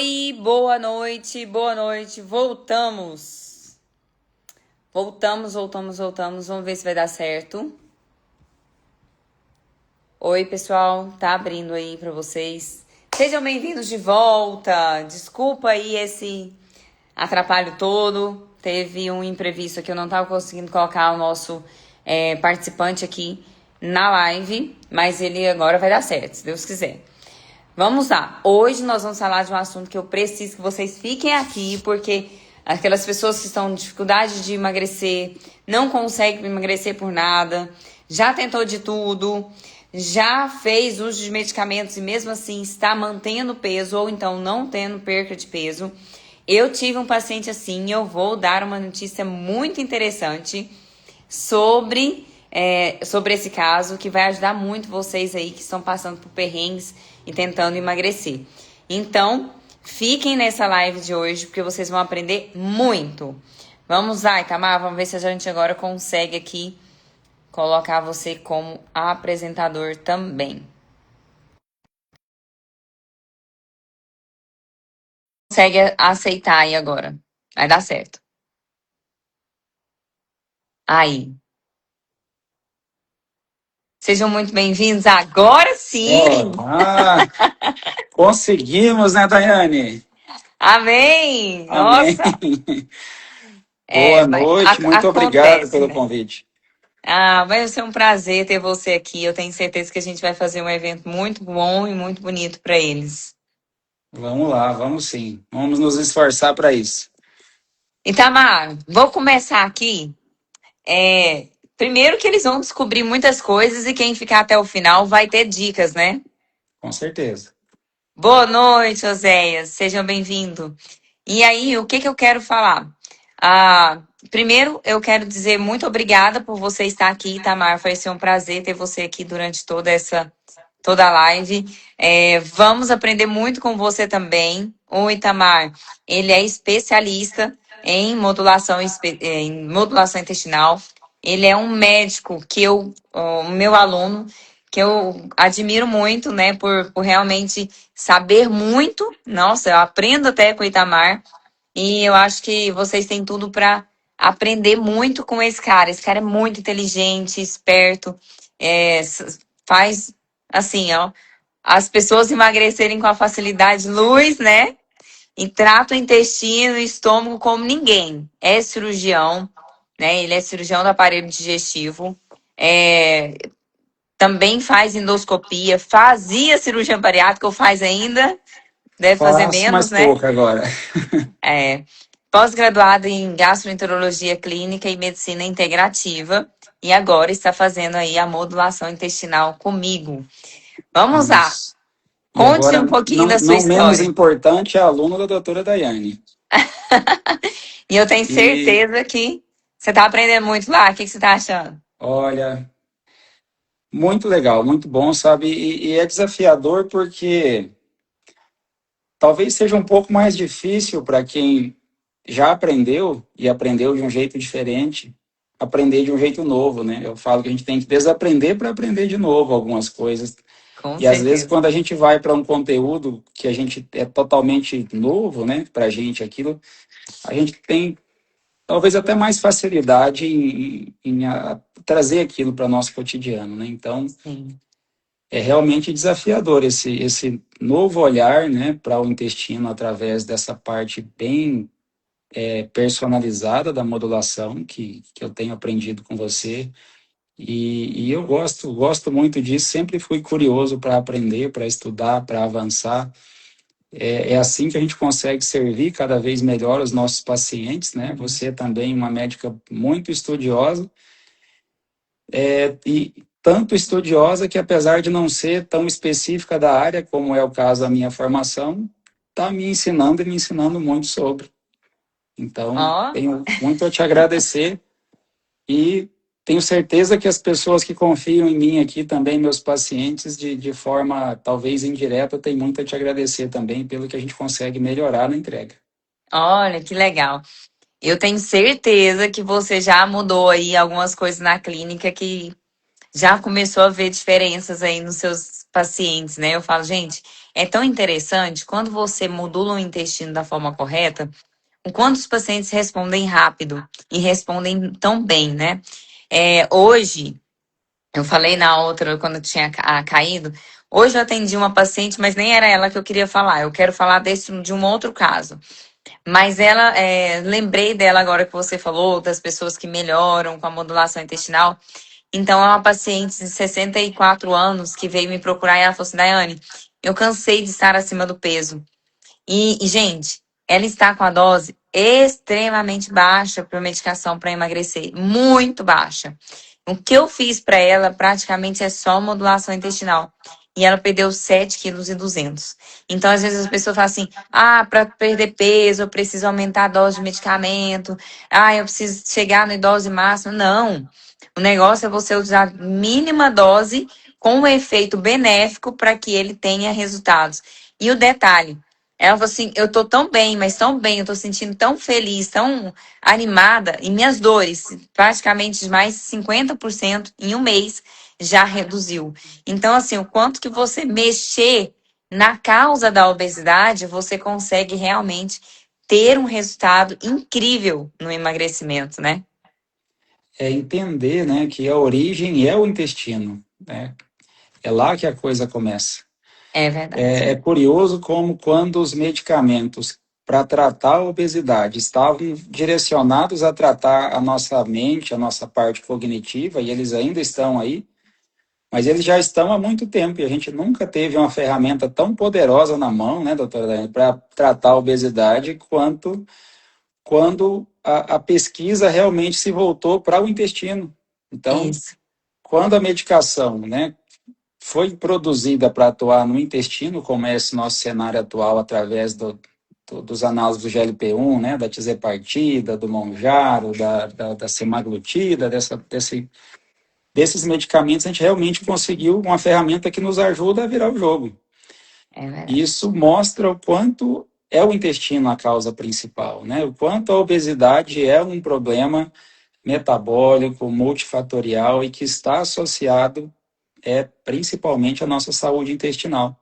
Oi, boa noite, boa noite. Voltamos. Voltamos. Vamos ver se vai dar certo. Oi, pessoal, tá abrindo aí pra vocês. Sejam bem-vindos de volta. Desculpa aí esse atrapalho todo. Teve um imprevisto aqui, eu não tava conseguindo colocar o nosso participante aqui na live, mas ele agora vai dar certo, se Deus quiser. Vamos lá. Hoje nós vamos falar de um assunto que eu preciso que vocês fiquem aqui, porque aquelas pessoas que estão com dificuldade de emagrecer, não conseguem emagrecer por nada, já tentou de tudo, já fez uso de medicamentos e mesmo assim está mantendo peso ou então não tendo perca de peso. Eu tive um paciente assim, eu vou dar uma notícia muito interessante sobre esse caso, que vai ajudar muito vocês aí que estão passando por perrengues e tentando emagrecer. Então, fiquem nessa live de hoje, porque vocês vão aprender muito. Vamos lá, Itamar, vamos ver se a gente agora consegue aqui colocar você como apresentador também. Consegue aceitar aí agora. Vai dar certo. Aí. Sejam muito bem-vindos. Agora sim! Conseguimos, né, Daiane? Amém! Amém. Nossa! Boa noite, muito obrigado Acontece, pelo né? convite. Vai ser um prazer ter você aqui. Eu tenho certeza que a gente vai fazer um evento muito bom e muito bonito para eles. Vamos lá, vamos sim. Vamos nos esforçar para isso. Itamar, vou começar aqui. Primeiro que eles vão descobrir muitas coisas e quem ficar até o final vai ter dicas, né? Com certeza. Boa noite, Oséias. Sejam bem-vindos. E aí, o que eu quero falar? Primeiro, eu quero dizer muito obrigada por você estar aqui, Itamar. Foi um prazer ter você aqui durante toda a live. Vamos aprender muito com você também. O Itamar, ele é especialista em em modulação intestinal. Ele é um médico o meu aluno, que eu admiro muito, né, por realmente saber muito. Nossa, eu aprendo até com o Itamar. E eu acho que vocês têm tudo para aprender muito com esse cara. Esse cara é muito inteligente, esperto, faz assim, ó, as pessoas emagrecerem com a facilidade luz, né? E trata o intestino e estômago como ninguém. É cirurgião, né? Ele é cirurgião do aparelho digestivo. Também faz endoscopia, fazia cirurgia bariátrica ou faz ainda, deve fazer Faço mais menos, né? pouco agora. Pós-graduado em gastroenterologia clínica e medicina integrativa e agora está fazendo aí a modulação intestinal comigo. Vamos lá. Isso. E Conte agora, um pouquinho não, da sua não menos história. importante, é aluno da doutora Daiane. E eu tenho E, certeza que você está aprendendo muito lá. O que você está achando? olha, muito legal, muito bom, sabe? E é desafiador porque talvez seja um pouco mais difícil para quem já aprendeu e aprendeu de um jeito diferente, aprender de um jeito novo, né? Eu falo que a gente tem que desaprender para aprender de novo algumas coisas. Com E às vezes certeza. quando a gente vai para um conteúdo que a gente é totalmente novo, né, para a gente aquilo, a gente tem talvez até mais facilidade em trazer aquilo para nosso cotidiano, né? Então Sim. é realmente desafiador esse novo olhar, né, para o intestino através dessa parte bem personalizada da modulação que eu tenho aprendido com você. E eu gosto muito disso, sempre fui curioso para aprender, para estudar, para avançar. É assim que a gente consegue servir cada vez melhor os nossos pacientes, né? Você também, uma médica muito estudiosa, e tanto estudiosa que, apesar de não ser tão específica da área, como é o caso da minha formação, está me ensinando e me ensinando muito sobre. Então, Ó, tenho muito a te agradecer e tenho certeza que as pessoas que confiam em mim aqui também, meus pacientes, de forma talvez indireta, têm muito a te agradecer também pelo que a gente consegue melhorar na entrega. olha que legal. Eu tenho certeza que você já mudou aí algumas coisas na clínica que já começou a ver diferenças aí nos seus pacientes, né? Eu falo, gente, é tão interessante quando você modula o intestino da forma correta, o quanto os pacientes respondem rápido e respondem tão bem, né? Hoje, eu falei na outra, quando eu tinha caído, hoje eu atendi uma paciente, mas nem era ela que eu queria falar. Eu quero falar de um outro caso. Mas ela, lembrei dela agora que você falou, das pessoas que melhoram com a modulação intestinal. Então, é uma paciente de 64 anos que veio me procurar e ela falou assim, Daiane, eu cansei de estar acima do peso. Gente, ela está com a dose extremamente baixa para medicação para emagrecer, muito baixa. O que eu fiz para ela praticamente é só modulação intestinal. E ela perdeu 7,2 kg. Então, às vezes as pessoas falam assim: ah, para perder peso, eu preciso aumentar a dose de medicamento, ah, eu preciso chegar na dose máxima. Não. O negócio é você usar a mínima dose com um efeito benéfico para que ele tenha resultados. E o detalhe, ela falou assim, eu tô tão bem, mas tão bem, eu tô sentindo tão feliz, tão animada, e minhas dores, praticamente mais de 50% em um mês, já reduziu. Então, assim, o quanto que você mexer na causa da obesidade, você consegue realmente ter um resultado incrível no emagrecimento, né? É entender, né, que a origem é o intestino, né? É lá que a coisa começa. É verdade. É curioso como quando os medicamentos para tratar a obesidade estavam direcionados a tratar a nossa mente, a nossa parte cognitiva, e eles ainda estão aí, mas eles já estão há muito tempo, e a gente nunca teve uma ferramenta tão poderosa na mão, né, doutora Daiane, para tratar a obesidade quanto quando a pesquisa realmente se voltou para o intestino. Então, Isso. quando a medicação, né, foi produzida para atuar no intestino, como é esse nosso cenário atual através dos análises do GLP-1, né, da tizepartida, do Monjaro, da semaglutida, desses medicamentos, a gente realmente conseguiu uma ferramenta que nos ajuda a virar o jogo. É E verdade. isso mostra o quanto é o intestino a causa principal, né? O quanto a obesidade é um problema metabólico, multifatorial e que está associado principalmente à nossa saúde intestinal.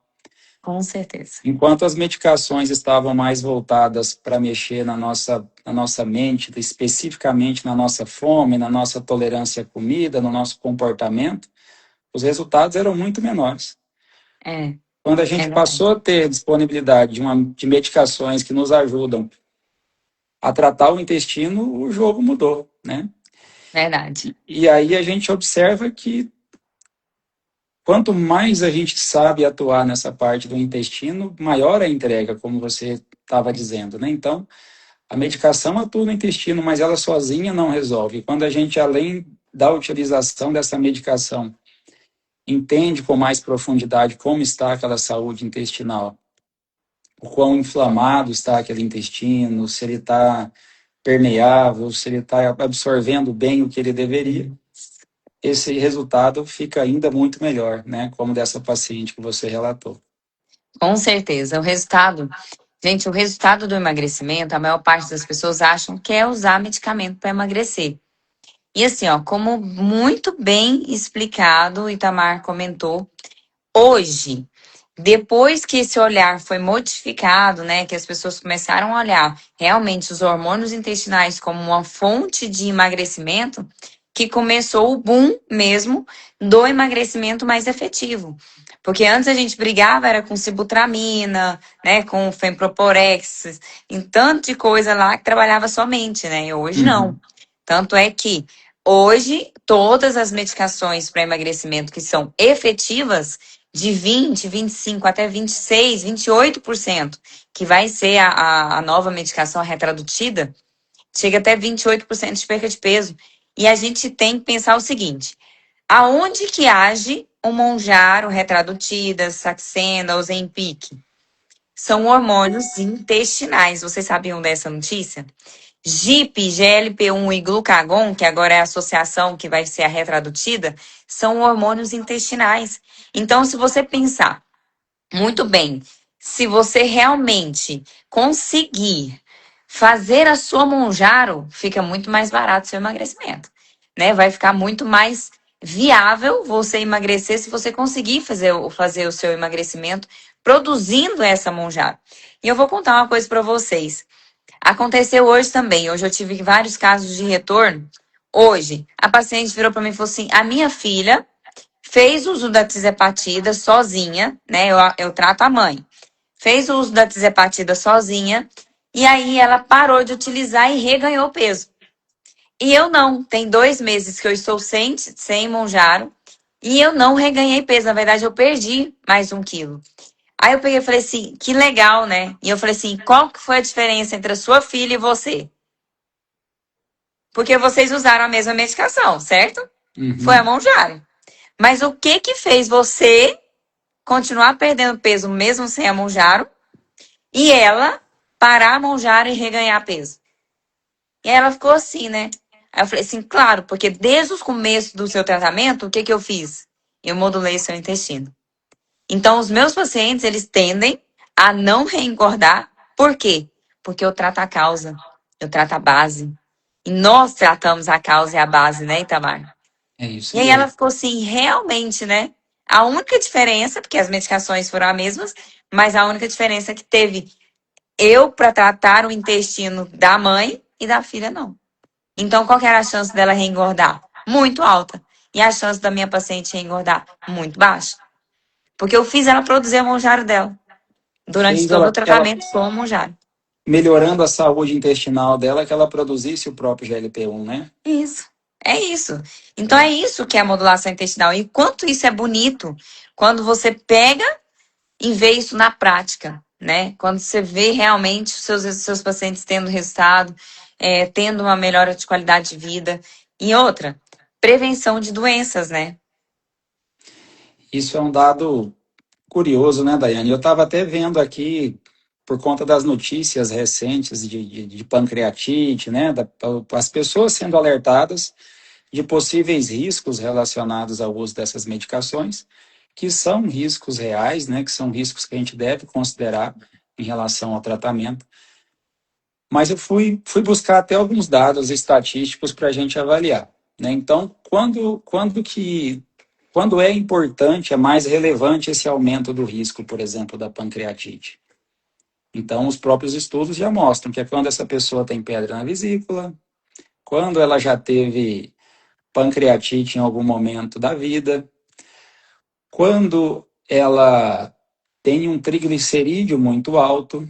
Com certeza. Enquanto as medicações estavam mais voltadas para mexer na nossa mente, especificamente na nossa fome, na nossa tolerância à comida, no nosso comportamento, os resultados eram muito menores. É, Quando a é gente verdade. passou a ter disponibilidade de medicações que nos ajudam a tratar o intestino, o jogo mudou, né? Verdade. E aí a gente observa que quanto mais a gente sabe atuar nessa parte do intestino, maior a entrega, como você estava dizendo, né? Então, a medicação atua no intestino, mas ela sozinha não resolve. Quando a gente, além da utilização dessa medicação, entende com mais profundidade como está aquela saúde intestinal, o quão inflamado está aquele intestino, se ele está permeável, se ele está absorvendo bem o que ele deveria, esse resultado fica ainda muito melhor, né? Como dessa paciente que você relatou. Com certeza. O resultado, gente, o resultado do emagrecimento, a maior parte das pessoas acham que é usar medicamento para emagrecer. E assim, ó, como muito bem explicado, o Itamar comentou, hoje, depois que esse olhar foi modificado, né, que as pessoas começaram a olhar realmente os hormônios intestinais como uma fonte de emagrecimento, que começou o boom mesmo do emagrecimento mais efetivo. Porque antes a gente brigava era com sibutramina, né, com femproporex, em tanto de coisa lá que trabalhava somente, né? E hoje não. Uhum. Tanto é que hoje todas as medicações para emagrecimento que são efetivas de 20, 25 até 26, 28%, que vai ser a nova medicação retradutida, chega até 28% de perca de peso. E a gente tem que pensar o seguinte: aonde que age o Monjaro, retradutida, Saxenda, Ozempic? São hormônios intestinais. Vocês sabiam dessa notícia? GIP, GLP-1 e glucagon, que agora é a associação que vai ser a retradutida, são hormônios intestinais. Então, se você pensar muito bem, se você realmente conseguir fazer a sua Monjaro, fica muito mais barato o seu emagrecimento, né? Vai ficar muito mais viável você emagrecer se você conseguir fazer o seu emagrecimento produzindo essa monjaro. E eu vou contar uma coisa para vocês. Aconteceu hoje também. Hoje eu tive vários casos de retorno. Hoje, a paciente virou para mim e falou assim: a minha filha fez uso da tizepatida sozinha, né? Eu trato a mãe. Fez o uso da tizepatida sozinha e aí ela parou de utilizar e reganhou peso. E eu não. Tem 2 meses que eu estou sem Monjaro e eu não reganhei peso. Na verdade, eu perdi mais 1 quilo. Aí eu peguei e falei assim, que legal, né? E eu falei assim, qual que foi a diferença entre a sua filha e você? Porque vocês usaram a mesma medicação, certo? Foi a Uhum. Monjaro. Mas o que que fez você continuar perdendo peso mesmo sem a Monjaro e ela parar a Monjaro e reganhar peso? E aí ela ficou assim, né? Aí eu falei assim, claro, porque desde o começo do seu tratamento, o que que eu fiz? Eu modulei seu intestino. Então, os meus pacientes, eles tendem a não reengordar. Por quê? Porque eu trato a causa, eu trato a base. E nós tratamos a causa e a base, né, Itamar? É isso E aí ela mesmo. ficou assim, realmente, né? A única diferença, porque as medicações foram as mesmas, mas a única diferença é que teve eu para tratar o intestino da mãe e da filha não. Então, qual que era a chance dela reengordar? Muito alta. E a chance da minha paciente reengordar? Muito baixa. Porque eu fiz ela produzir a monjaro dela. Durante Fez todo o ela tratamento com a monjaro. melhorando a saúde intestinal dela, que ela produzisse o próprio GLP-1, né? Isso. É isso. Então é É. isso que é a modulação intestinal. E quanto isso é bonito quando você pega e vê isso na prática, né? Quando você vê realmente os seus pacientes tendo resultado, tendo uma melhora de qualidade de vida. E outra, prevenção de doenças, né? Isso é um dado curioso, né, Daiane? Eu estava até vendo aqui, por conta das notícias recentes de pancreatite, né, as pessoas sendo alertadas de possíveis riscos relacionados ao uso dessas medicações, que são riscos reais, né, que são riscos que a gente deve considerar em relação ao tratamento. Mas eu fui buscar até alguns dados estatísticos para a gente avaliar, né? Então, quando é importante, é mais relevante esse aumento do risco, por exemplo, da pancreatite? Então, os próprios estudos já mostram que é quando essa pessoa tem pedra na vesícula, quando ela já teve pancreatite em algum momento da vida, quando ela tem um triglicerídeo muito alto,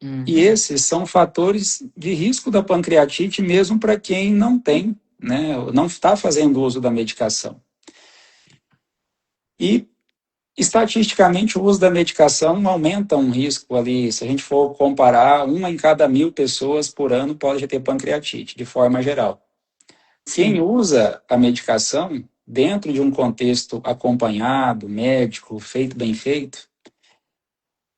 e Uhum. esses são fatores de risco da pancreatite mesmo para quem não tem, né, não está fazendo uso da medicação. E estatisticamente, o uso da medicação aumenta um risco ali. Se a gente for comparar, 1 em cada 1.000 pessoas por ano pode ter pancreatite, de forma geral. Quem Sim. usa a medicação dentro de um contexto acompanhado, médico, feito bem feito,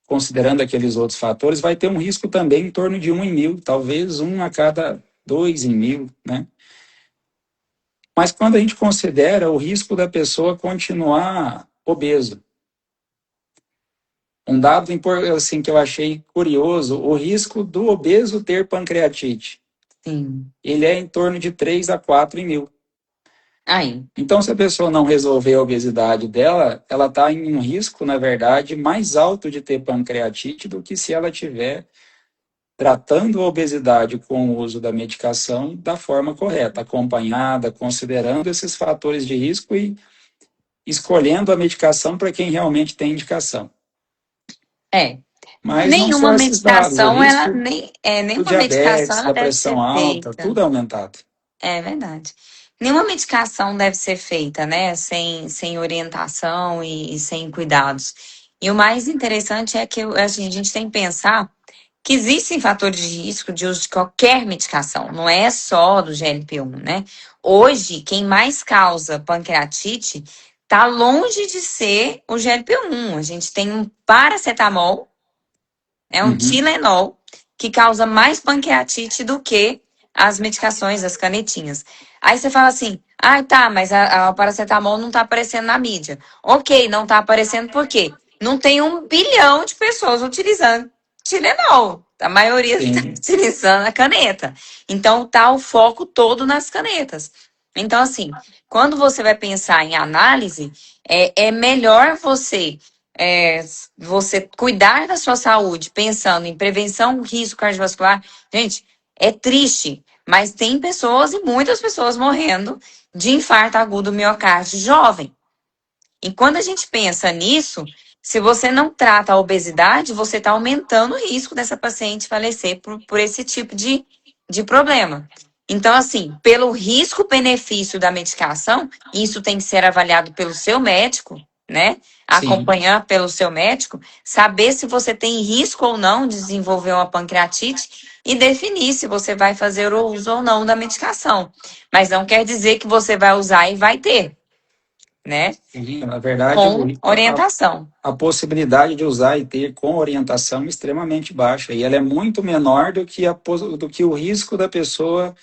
considerando aqueles outros fatores, vai ter um risco também em torno de 1 em 1.000, talvez 1 a cada 2 em 1.000, né? Mas quando a gente considera o risco da pessoa continuar obeso, um dado assim, que eu achei curioso, o risco do obeso ter pancreatite, Sim. ele é em torno de 3 a 4 em 1.000. Aí. Então, se a pessoa não resolver a obesidade dela, ela está em um risco, na verdade, mais alto de ter pancreatite do que se ela tiver tratando a obesidade com o uso da medicação da forma correta, acompanhada, considerando esses fatores de risco e escolhendo a medicação para quem realmente tem indicação. É. Mas não só esses dados, o risco do Nenhuma medicação diabetes, ela da deve pressão ser alta, feita. tudo é aumentado. É verdade. Nenhuma medicação deve ser feita, né, sem orientação e sem cuidados. E o mais interessante é que assim, a gente tem que pensar que existem fatores de risco de uso de qualquer medicação, não é só do GLP-1, né? Hoje, quem mais causa pancreatite está longe de ser o GLP-1. A gente tem um paracetamol, um Uhum. Tilenol, que causa mais pancreatite do que as medicações, as canetinhas. Aí você fala assim, tá, mas a paracetamol não tá aparecendo na mídia. Ok, não tá aparecendo por quê? Não tem 1 bilhão de pessoas utilizando Tilenol. A maioria está Sim. utilizando a caneta. Então tá o foco todo nas canetas. Então, assim, quando você vai pensar em análise, é melhor é, você cuidar da sua saúde, pensando em prevenção, risco cardiovascular. Gente, é triste, mas tem pessoas e muitas pessoas morrendo de infarto agudo do miocárdio jovem. E quando a gente pensa nisso, se você não trata a obesidade, você está aumentando o risco dessa paciente falecer por esse tipo de problema. Então, assim, pelo risco-benefício da medicação, isso tem que ser avaliado pelo seu médico, né? Sim, Acompanhar pelo seu médico, saber se você tem risco ou não de desenvolver uma pancreatite e definir se você vai fazer o uso ou não da medicação. Mas não quer dizer que você vai usar e vai ter, né? sim, na verdade, Com orientação. a possibilidade de usar e ter com orientação é extremamente baixa, e ela é muito menor do que, do que o risco da pessoa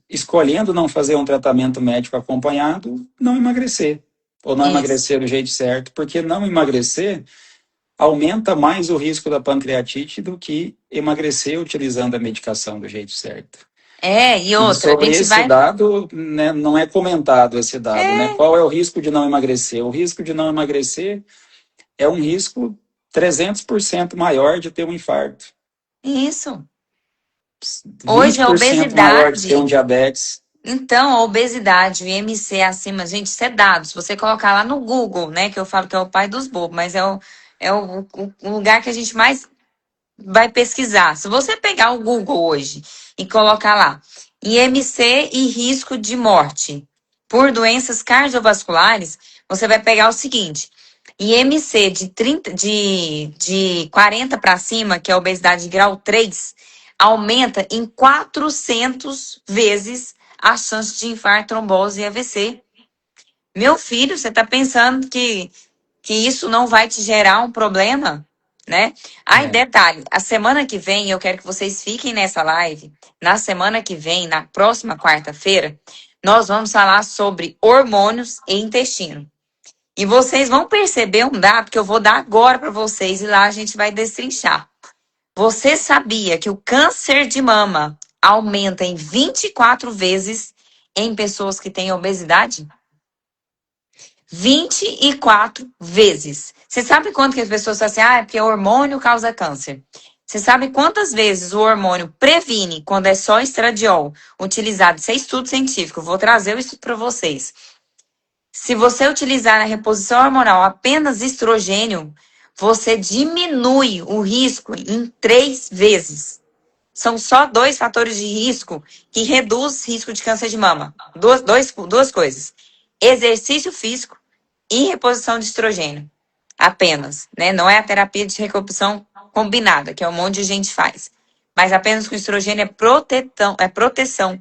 escolhendo não fazer um tratamento médico acompanhado, não emagrecer, ou não Isso. emagrecer do jeito certo, porque não emagrecer aumenta mais o risco da pancreatite do que emagrecer utilizando a medicação do jeito certo. E E outra, a sobre gente esse vai. dado, né, não é comentado esse dado, né? É, Qual é o risco de não emagrecer? O risco de não emagrecer é um risco 300% maior de ter um infarto, isso. Hoje vinte a por cento maior de ter um obesidade. diabetes. Então, a obesidade, o IMC acima, gente, isso é dado. Se você colocar lá no Google, né, que eu falo que é o pai dos bobos, mas o lugar que a gente mais vai pesquisar. Se você pegar o Google hoje e colocar lá IMC e risco de morte por doenças cardiovasculares, você vai pegar o seguinte: IMC de 40 para cima, que é a obesidade de grau 3, aumenta em 400 vezes a chance de infarto, trombose e AVC. Meu filho, você está pensando que isso não vai te gerar um problema, né? Aí, É. detalhe, a semana que vem, eu quero que vocês fiquem nessa live. Na semana que vem, na próxima quarta-feira, nós vamos falar sobre hormônios e intestino. E vocês vão perceber um dado que eu vou dar agora para vocês e lá a gente vai destrinchar. Você sabia que o câncer de mama aumenta em 24 vezes em pessoas que têm obesidade? 24 vezes. Você sabe quanto que as pessoas falam assim, é porque o hormônio causa câncer? Você sabe quantas vezes o hormônio previne quando é só estradiol utilizado? Isso é estudo científico, vou trazer o estudo para vocês. Se você utilizar na reposição hormonal apenas estrogênio, você diminui o risco em 3 vezes. São só 2 fatores de risco que reduz risco de câncer de mama. Duas coisas. Exercício físico e reposição de estrogênio. Apenas, né? Não é a terapia de recomposição combinada, que é um monte de gente faz. Mas apenas com estrogênio é proteção.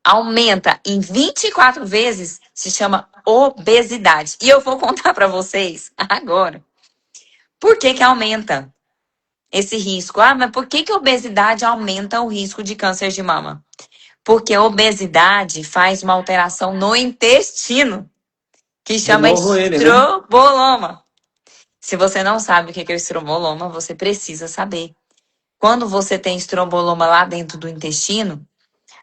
Aumenta em 24 vezes, se chama obesidade. E eu vou contar para vocês agora por que aumenta esse risco. Ah, mas por que a obesidade aumenta o risco de câncer de mama? Porque a obesidade faz uma alteração no intestino, que De chama novo ele, né? estroboloma. Se você não sabe o que é o estroboloma, você precisa saber. Quando você tem estroboloma lá dentro do intestino,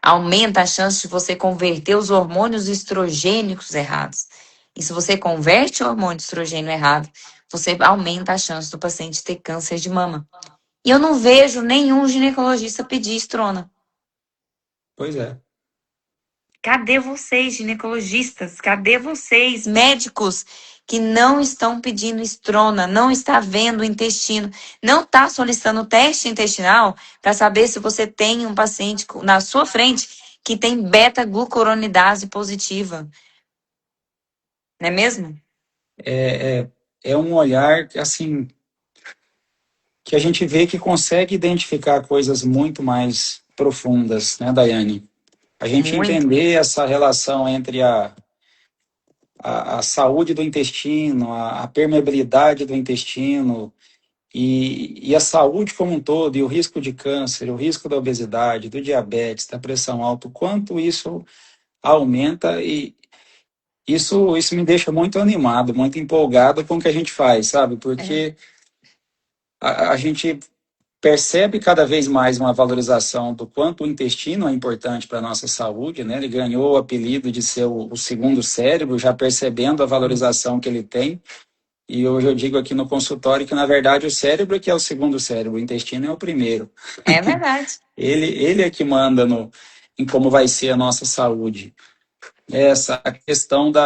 aumenta a chance de você converter os hormônios estrogênicos errados. E se você converte o hormônio estrogênio errado, você aumenta a chance do paciente ter câncer de mama. E eu não vejo nenhum ginecologista pedir estrona. Pois é. Cadê vocês, ginecologistas? Cadê vocês, médicos, que não estão pedindo estrona, não está vendo o intestino, não está solicitando teste intestinal para saber se você tem um paciente na sua frente que tem beta-glucuronidase positiva? Não é mesmo? É um olhar, assim, que a gente vê que consegue identificar coisas muito mais profundas, né, Daiane? A gente Muito. entender essa relação entre a saúde do intestino, a permeabilidade do intestino e a saúde como um todo, e o risco de câncer, o risco da obesidade, do diabetes, da pressão alta, o quanto isso aumenta e isso me deixa muito animado, muito empolgado com o que a gente faz, sabe? É. Porque a gente percebe cada vez mais uma valorização do quanto o intestino é importante para a nossa saúde, né? Ele ganhou o apelido de ser o segundo cérebro, já percebendo a valorização que ele tem. E hoje eu digo aqui no consultório que, na verdade, o cérebro que é o segundo cérebro, o intestino é o primeiro. É verdade. Ele é que manda em como vai ser a nossa saúde. Essa questão de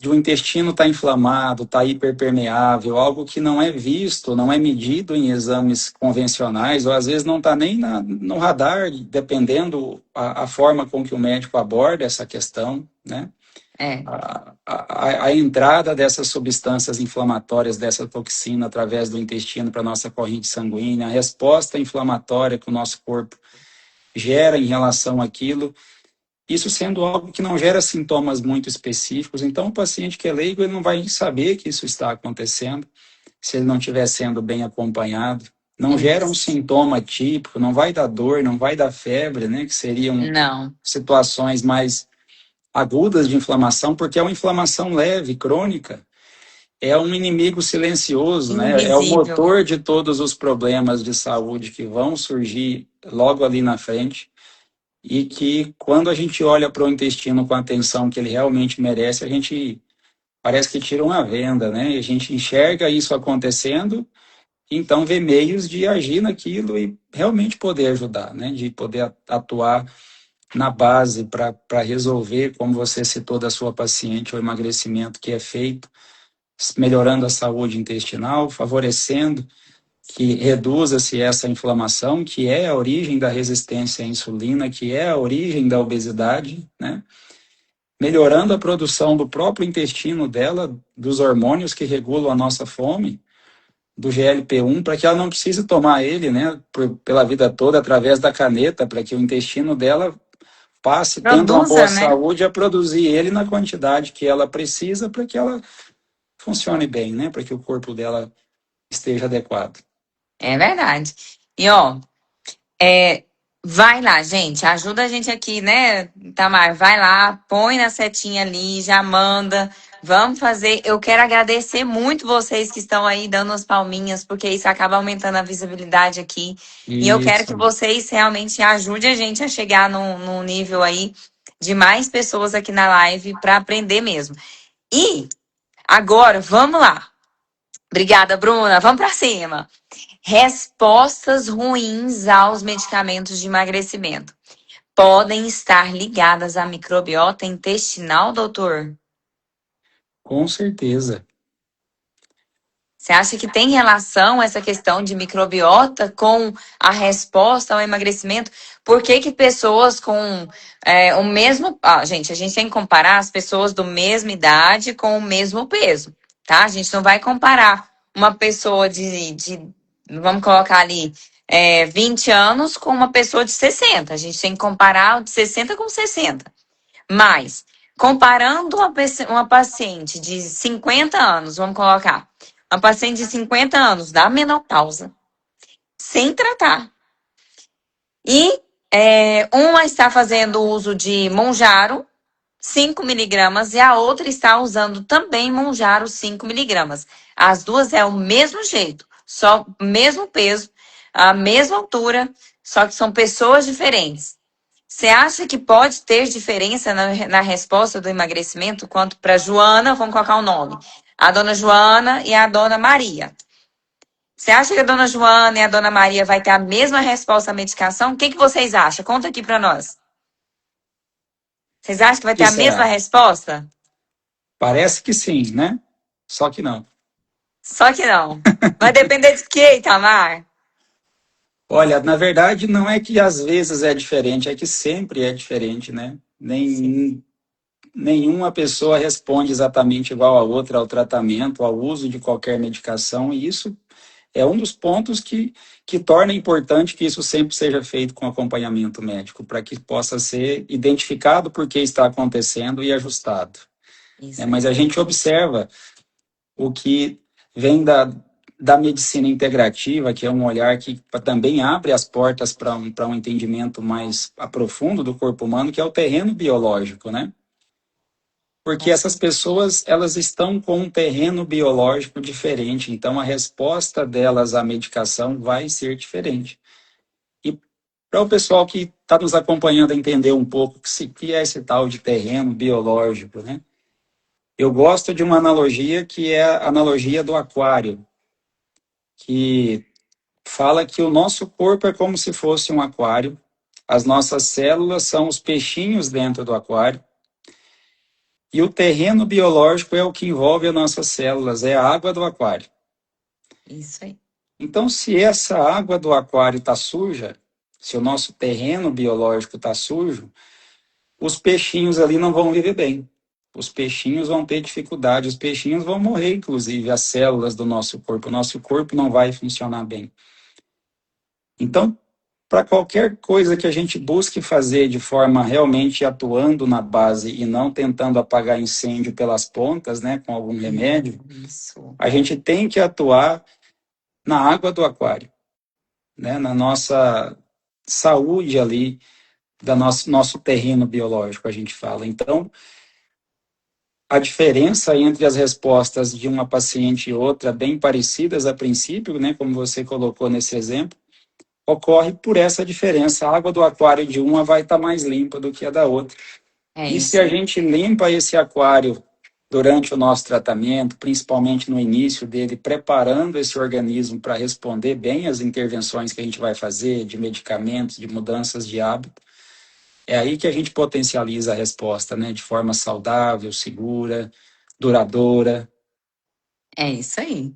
o intestino estar inflamado, estar hiperpermeável, algo que não é visto, não é medido em exames convencionais, ou às vezes não está nem no radar, dependendo a forma com que o médico aborda essa questão, né? É. A entrada dessas substâncias inflamatórias, dessa toxina através do intestino para a nossa corrente sanguínea, a resposta inflamatória que o nosso corpo gera em relação àquilo, isso sendo algo que não gera sintomas muito específicos, então o paciente que é leigo ele não vai saber que isso está acontecendo se ele não estiver sendo bem acompanhado. Não gera um sintoma típico, não vai dar dor, não vai dar febre, né, que seriam Não. situações mais agudas de inflamação, porque é uma inflamação leve, crônica, é um inimigo silencioso, né? É o Invisível. motor de todos os problemas de saúde que vão surgir logo ali na frente e que quando a gente olha para o intestino com a atenção que ele realmente merece, a gente parece que tira uma venda, né? E a gente enxerga isso acontecendo, então vê meios de agir naquilo e realmente poder ajudar, né? De poder atuar na base para resolver, como você citou da sua paciente, o emagrecimento que é feito, melhorando a saúde intestinal, favorecendo que reduza-se essa inflamação, que é a origem da resistência à insulina, que é a origem da obesidade, né? Melhorando a produção do próprio intestino dela, dos hormônios que regulam a nossa fome, do GLP-1, para que ela não precise tomar ele, né, pela vida toda através da caneta, para que o intestino dela passe, tendo uma boa Produza, né? saúde, a produzir ele na quantidade que ela precisa para que ela funcione bem, né? Para que o corpo dela esteja adequado. É verdade. E ó, é, vai lá, gente. Ajuda a gente aqui, né, Tamar? Vai lá, põe na setinha ali, já manda. Vamos fazer. Eu quero agradecer muito vocês que estão aí dando as palminhas, porque isso acaba aumentando a visibilidade aqui. E eu quero que Isso. vocês realmente ajudem a gente a chegar num nível aí de mais pessoas aqui na live para aprender mesmo. E agora, vamos lá. Obrigada, Bruna. Vamos para cima. Respostas ruins aos medicamentos de emagrecimento podem estar ligadas à microbiota intestinal, doutor? Com certeza. Você acha que tem relação essa questão de microbiota com a resposta ao emagrecimento? Por que que pessoas com o mesmo... gente, a gente tem que comparar as pessoas do mesma idade com o mesmo peso, tá? A gente não vai comparar uma pessoa vamos colocar ali, 20 anos com uma pessoa de 60. A gente tem que comparar o de 60 com 60. Mas, comparando uma paciente de 50 anos, vamos colocar, uma paciente de 50 anos da menopausa, sem tratar, e uma está fazendo uso de Monjaro, 5 miligramas, e a outra está usando também Monjaro, 5 miligramas. As duas é o mesmo jeito, só o mesmo peso, a mesma altura, só que são pessoas diferentes. Você acha que pode ter diferença na resposta do emagrecimento quanto para Joana, vamos colocar o nome, a dona Joana e a dona Maria? Você acha que a dona Joana e a dona Maria vai ter a mesma resposta à medicação? O que vocês acham? Conta aqui para nós. Vocês acham que vai O ter que a mesma será? resposta? Parece que sim, né? Só que não. Só que não. Vai depender de quê, Itamar? Olha, na verdade, não é que às vezes é diferente, é que sempre é diferente, né? Sim. Nenhuma pessoa responde exatamente igual a outra ao tratamento, ao uso de qualquer medicação, e isso é um dos pontos que torna importante que isso sempre seja feito com acompanhamento médico, para que possa ser identificado por que está acontecendo e ajustado. Isso Mas aí. a gente observa o que vem da medicina integrativa, que é um olhar que também abre as portas para um entendimento mais profundo do corpo humano, que é o terreno biológico, né? Porque essas pessoas, elas estão com um terreno biológico diferente, então a resposta delas à medicação vai ser diferente. E para o pessoal que está nos acompanhando a entender um pouco que é esse tal de terreno biológico, né? Eu gosto de uma analogia que é a analogia do aquário, que fala que o nosso corpo é como se fosse um aquário, as nossas células são os peixinhos dentro do aquário, e o terreno biológico é o que envolve as nossas células, é a água do aquário. Isso aí. Então, se essa água do aquário está suja, se o nosso terreno biológico está sujo, os peixinhos ali não vão viver bem. Os peixinhos vão ter dificuldade, os peixinhos vão morrer, inclusive, as células do nosso corpo. O nosso corpo não vai funcionar bem. Então, para qualquer coisa que a gente busque fazer de forma realmente atuando na base e não tentando apagar incêndio pelas pontas, né, com algum remédio, Isso. a gente tem que atuar na água do aquário, né, na nossa saúde ali, do nosso terreno biológico, a gente fala. Então, a diferença entre as respostas de uma paciente e outra, bem parecidas a princípio, né, como você colocou nesse exemplo, ocorre por essa diferença. A água do aquário de uma vai estar mais limpa do que a da outra. É E isso. se a gente limpa esse aquário durante o nosso tratamento, principalmente no início dele, preparando esse organismo para responder bem às intervenções que a gente vai fazer, de medicamentos, de mudanças de hábito, é aí que a gente potencializa a resposta, né, de forma saudável, segura, duradoura. É isso aí.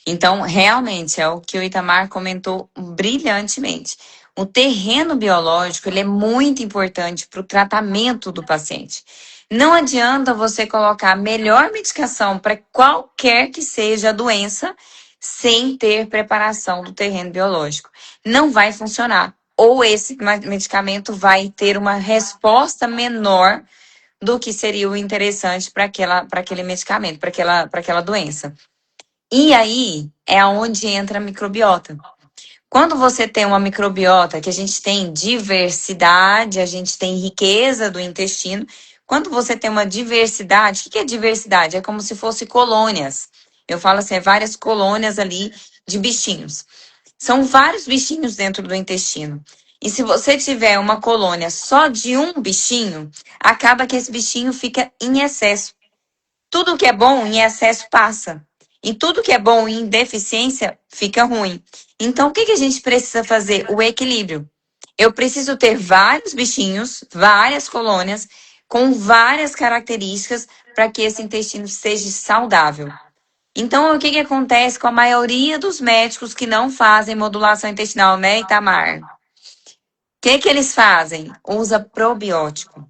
Então, realmente, é o que o Itamar comentou brilhantemente. O terreno biológico, ele é muito importante para o tratamento do paciente. Não adianta você colocar a melhor medicação para qualquer que seja a doença sem ter preparação do terreno biológico. Não vai funcionar. Ou esse medicamento vai ter uma resposta menor do que seria o interessante para aquele medicamento, para aquela doença. E aí é onde entra a microbiota. Quando você tem uma microbiota, que a gente tem diversidade, a gente tem riqueza do intestino, quando você tem uma diversidade, o que é diversidade? É como se fosse colônias. Eu falo assim, é várias colônias ali de bichinhos. São vários bichinhos dentro do intestino. E se você tiver uma colônia só de um bichinho, acaba que esse bichinho fica em excesso. Tudo que é bom em excesso passa. E tudo que é bom em deficiência fica ruim. Então, o que a gente precisa fazer? O equilíbrio. Eu preciso ter vários bichinhos, várias colônias, com várias características para que esse intestino seja saudável. Então, o que acontece com a maioria dos médicos que não fazem modulação intestinal, né, Itamar? O que eles fazem? Usa probiótico.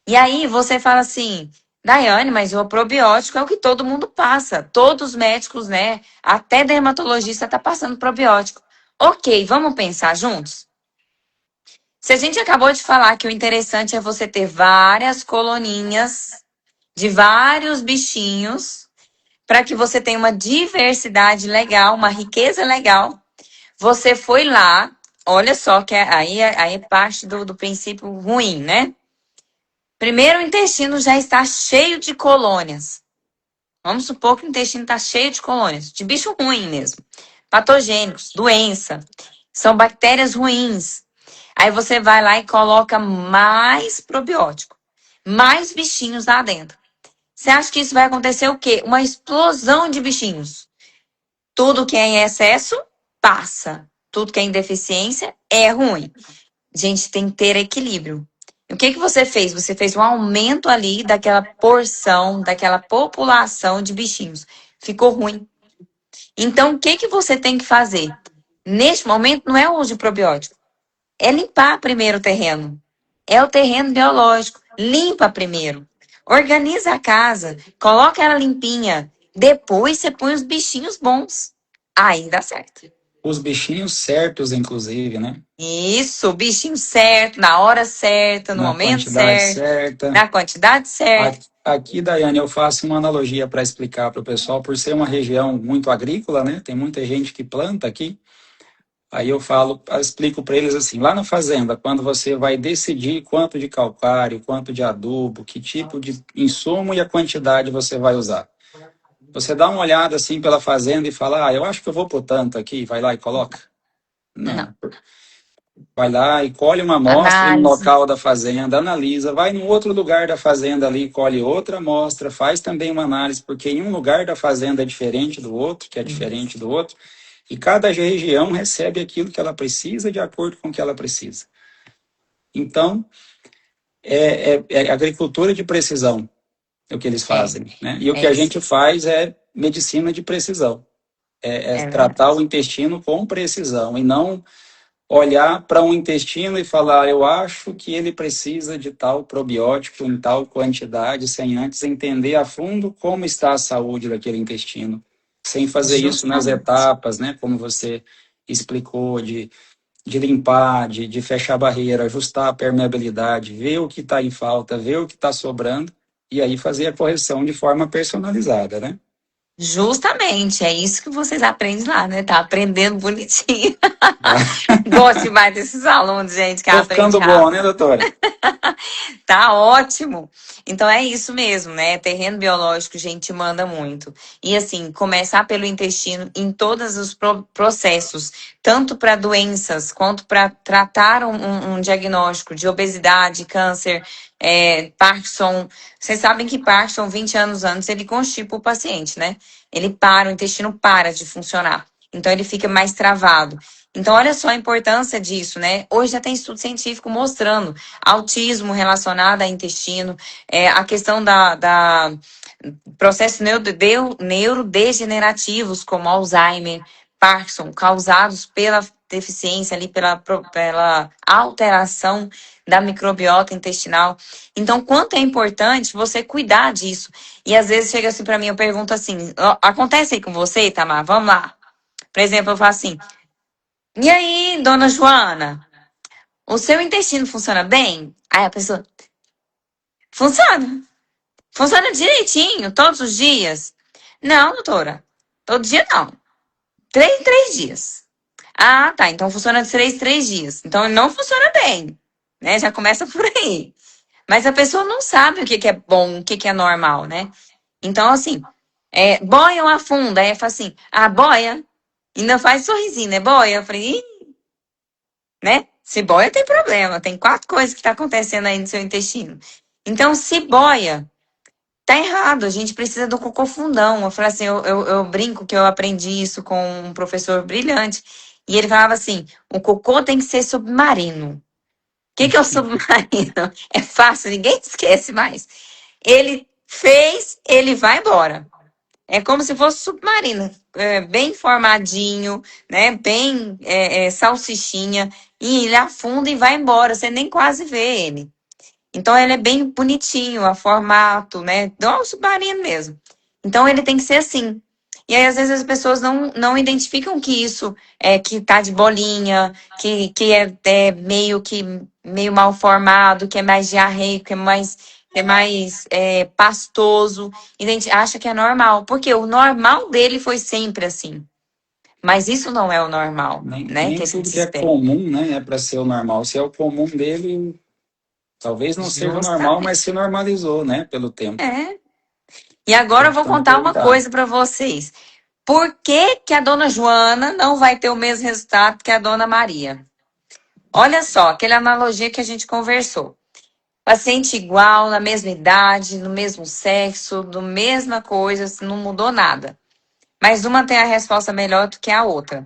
E aí você fala assim, Daiane, mas o probiótico é o que todo mundo passa. Todos os médicos, né? Até dermatologista tá passando probiótico. Ok, vamos pensar juntos? Se a gente acabou de falar que o interessante é você ter várias coloninhas de vários bichinhos, para que você tenha uma diversidade legal, uma riqueza legal. Você foi lá, olha só que aí é parte do princípio ruim, né? Primeiro, o intestino já está cheio de colônias. Vamos supor que o intestino está cheio de colônias, de bicho ruim mesmo. Patogênicos, doença. São bactérias ruins. Aí você vai lá e coloca mais probiótico. Mais bichinhos lá dentro. Você acha que isso vai acontecer o quê? Uma explosão de bichinhos. Tudo que é em excesso, passa. Tudo que é em deficiência, é ruim. A gente tem que ter equilíbrio. O que você fez? Você fez um aumento ali daquela porção, daquela população de bichinhos. Ficou ruim. Então, o que você tem que fazer? Neste momento, não é o uso de probiótico. É limpar primeiro o terreno. É o terreno biológico. Limpa primeiro. Organiza a casa. Coloca ela limpinha. Depois você põe os bichinhos bons. Aí dá certo. Os bichinhos certos, inclusive, né? Isso, o bichinho certo, na hora certa, no Na momento quantidade certo, certa. na quantidade certa. Aqui, Daiane, eu faço uma analogia para explicar para o pessoal, por ser uma região muito agrícola, né? Tem muita gente que planta aqui. Aí eu explico para eles assim, lá na fazenda, quando você vai decidir quanto de calcário, quanto de adubo, que tipo de insumo e a quantidade você vai usar. Você dá uma olhada assim pela fazenda e fala, eu acho que eu vou por tanto aqui, vai lá e coloca. Não. Não. Vai lá e colhe uma amostra em um Análise. local da fazenda, analisa, vai em outro lugar da fazenda ali, colhe outra amostra, faz também uma análise, porque em um lugar da fazenda é diferente do outro, que é diferente do outro, e cada região recebe aquilo que ela precisa de acordo com o que ela precisa. Então, é agricultura de precisão, é o que eles É, fazem, né? E o que é a isso. gente faz é medicina de precisão, é É tratar o verdade. intestino com precisão, e não olhar para um intestino e falar, eu acho que ele precisa de tal probiótico em tal quantidade, sem antes entender a fundo como está a saúde daquele intestino, sem fazer isso nas Justamente. etapas, né? Como você explicou, de limpar, de fechar a barreira, ajustar a permeabilidade, ver o que está em falta, ver o que está sobrando, e aí fazer a correção de forma personalizada, né? Justamente, é isso que vocês aprendem lá, né? Tá aprendendo bonitinho. Tá? Gosto demais desses alunos, gente, que Tô aprende ficando bom, né, rápido. doutora? Tá ótimo. Então é isso mesmo, né? Terreno biológico, gente, manda muito. E assim, começar pelo intestino em todos os processos, tanto para doenças quanto para tratar um diagnóstico de obesidade, câncer, Parkinson. Vocês sabem que Parkinson, 20 anos antes, ele constipa o paciente, né? Ele para, o intestino para de funcionar. Então ele fica mais travado. Então, olha só a importância disso, né? Hoje já tem estudo científico mostrando autismo relacionado a intestino, a questão da processos neurodegenerativos, como Alzheimer, Parkinson, causados pela deficiência ali, pela alteração da microbiota intestinal. Então, quanto é importante você cuidar disso? E às vezes chega assim para mim, eu pergunto assim, acontece aí com você, Itamar? Vamos lá. Por exemplo, eu falo assim, e aí, dona Joana, o seu intestino funciona bem? Aí a pessoa, funciona. Funciona direitinho, todos os dias? Não, doutora. Todo dia não. 3 dias. Ah, tá. Então funciona de 3 dias. Então ele não funciona bem. Né? Já começa por aí. Mas a pessoa não sabe o que é bom, o que é normal, né? Então, assim, boia ou afunda? Aí fala assim, boia. Ainda faz sorrisinho, né? Boia. Eu falei, né? Se boia tem problema. Tem 4 coisas que tá acontecendo aí no seu intestino. Então, se boia, tá errado, a gente precisa do cocô fundão. Eu falei assim, eu brinco que eu aprendi isso com um professor brilhante. E ele falava assim: o cocô tem que ser submarino. O que é o submarino? É fácil, ninguém esquece mais. Ele fez, ele vai embora. É como se fosse submarino, bem formadinho, né? Bem salsichinha. E ele afunda e vai embora, você nem quase vê ele. Então ele é bem bonitinho, a formato, né? Igual o submarino mesmo. Então ele tem que ser assim. E aí, às vezes, as pessoas não identificam que isso é que tá de bolinha, que é meio mal formado, que é mais diarreico, que é mais pastoso. Acha que é normal. Porque o normal dele foi sempre assim. Mas isso não é o normal, né? Que Nem a gente tudo que é espera. comum, né, é para ser o normal. Se é o comum dele, talvez não seja o normal, mas se Justamente. normalizou, né, pelo tempo. É. E agora eu vou Então, contar uma cuidado. coisa para vocês. Por que que a dona Joana não vai ter o mesmo resultado que a dona Maria? Olha só, aquela analogia que a gente conversou. Paciente igual, na mesma idade, no mesmo sexo, do mesma coisa, não mudou nada. Mas uma tem a resposta melhor do que a outra.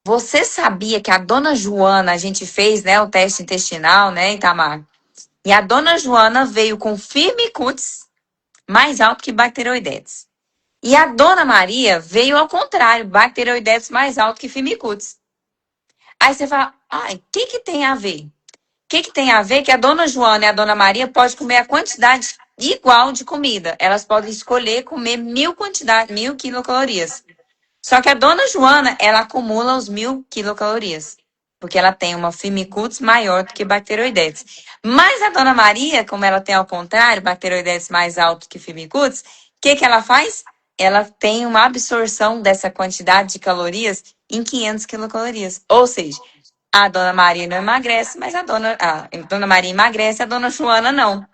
Você sabia que a dona Joana, a gente fez, né, o teste intestinal, né, Itamar? E a dona Joana veio com firmicutes mais alto que bacteroidetes. E a dona Maria veio ao contrário, bacteroidetes mais alto que firmicutes. Aí você fala, ai, o que tem a ver? O que tem a ver que a dona Joana e a dona Maria podem comer a quantidade igual de comida. Elas podem escolher comer 1.000 quilocalorias. Só que a dona Joana, ela acumula os 1.000 quilocalorias. Porque ela tem uma firmicutes maior do que bacteroidetes. Mas a dona Maria, como ela tem ao contrário, bacteroidetes mais alto que firmicutes, o que ela faz? Ela tem uma absorção dessa quantidade de calorias em 500 quilocalorias. Ou seja, a dona Maria não emagrece, mas a dona Maria emagrece, a dona Joana não.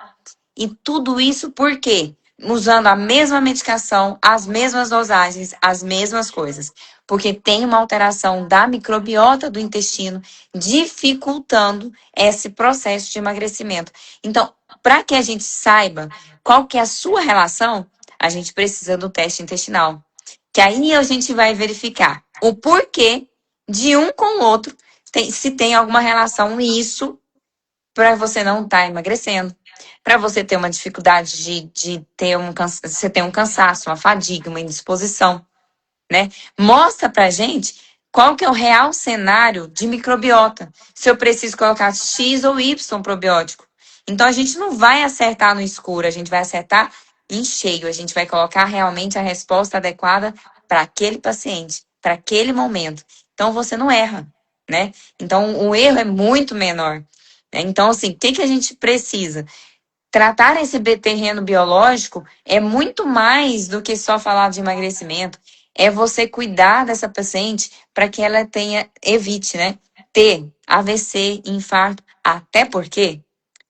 E tudo isso por quê? Usando a mesma medicação, as mesmas dosagens, as mesmas coisas. Porque tem uma alteração da microbiota do intestino, dificultando esse processo de emagrecimento. Então, para que a gente saiba qual que é a sua relação, a gente precisa do teste intestinal. Que aí a gente vai verificar o porquê de um com o outro, se tem alguma relação, e isso para você não estar emagrecendo, para você ter uma dificuldade de ter você ter um cansaço, uma fadiga, uma indisposição, né? Mostra pra gente qual que é o real cenário de microbiota. Se eu preciso colocar X ou Y probiótico. Então a gente não vai acertar no escuro, a gente vai acertar em cheio, a gente vai colocar realmente a resposta adequada para aquele paciente, para aquele momento. Então você não erra, né? Então o erro é muito menor. Então, assim, o que a gente precisa? Tratar esse terreno biológico é muito mais do que só falar de emagrecimento. É você cuidar dessa paciente para que ela evite, né? Ter AVC, infarto. Até porque,